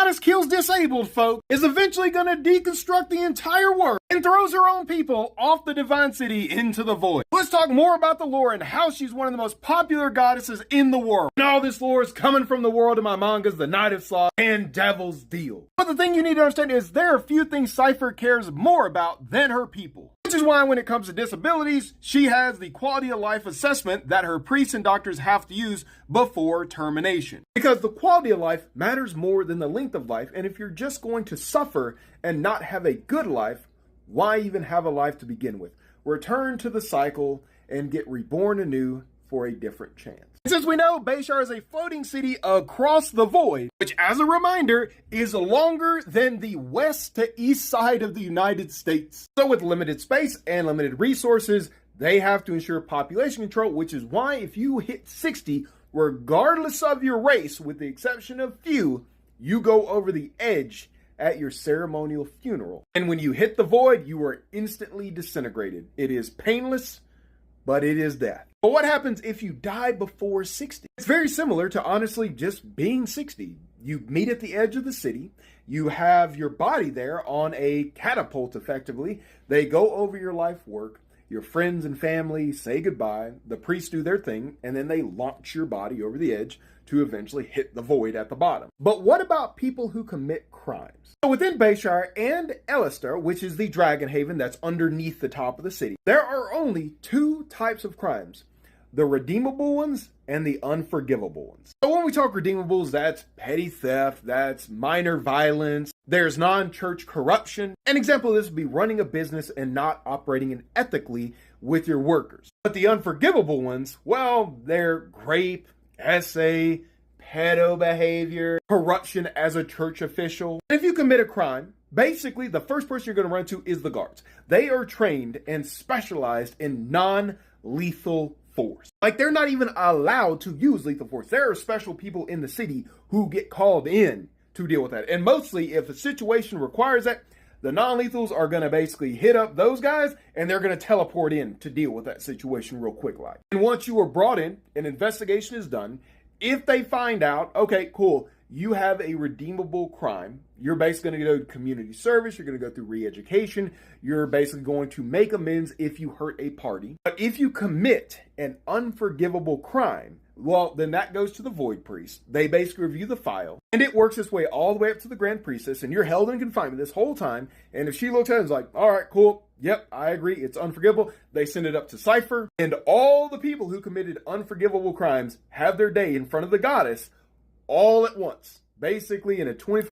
goddess kills disabled folk, is eventually going to deconstruct the entire world, and throws her own people off the divine city into the void. Let's talk more about the lore and how she's one of the most popular goddesses in the world. And all this lore is coming from the world of my mangas, The Night of Sloth and Devil's Deal. But the thing you need to understand is there are few things Cypher cares more about than her people. Which is why when it comes to disabilities, she has the quality of life assessment that her priests and doctors have to use before termination. Because the quality of life matters more than the length of life, and if you're just going to suffer and not have a good life, why even have a life to begin with? Return to the cycle and get reborn anew for a different chance. Since we know Bayshar is a floating city across the void, which as a reminder is longer than the west to east side of the United States. So with limited space and limited resources, they have to ensure population control, which is why if you hit 60, regardless of your race, with the exception of few, you go over the edge at your ceremonial funeral. And when you hit the void, you are instantly disintegrated. It is painless, but it is death. But what happens if you die before 60? It's very similar to honestly just being 60. You meet at the edge of the city. You have your body there on a catapult, effectively. They go over your life work. Your friends and family say goodbye. The priests do their thing, and then they launch your body over the edge to eventually hit the void at the bottom. But what about people who commit crimes? So within Bayshar and Elistar, which is the dragon haven that's underneath the top of the city, there are only two types of crimes: the redeemable ones and the unforgivable ones. So when we talk redeemables, that's petty theft, that's minor violence, there's non-church corruption. An example of this would be running a business and not operating ethically with your workers. But the unforgivable ones, well, they're grape, essay, pedo behavior, corruption as a church official. If you commit a crime, basically the first person you're going to run to is the guards. They are trained and specialized in non-lethal force. Like, they're not even allowed to use lethal force. There are special people in the city who get called in to deal with that. And mostly, if a situation requires that, the non-lethals are going to basically hit up those guys and they're going to teleport in to deal with that situation real quick like. And once you are brought in, an investigation is done. If they find out, okay, cool, you have a redeemable crime, you're basically going to go to community service, you're going to go through re-education, you're basically going to make amends if you hurt a party. But if you commit an unforgivable crime, well, then that goes to the Void Priest. They basically review the file, and it works its way all the way up to the Grand Priestess, and you're held in confinement this whole time, and if she looks at it and is like, all right, cool, yep, I agree, it's unforgivable, they send it up to Cypher, and all the people who committed unforgivable crimes have their day in front of the goddess all at once, basically in a 24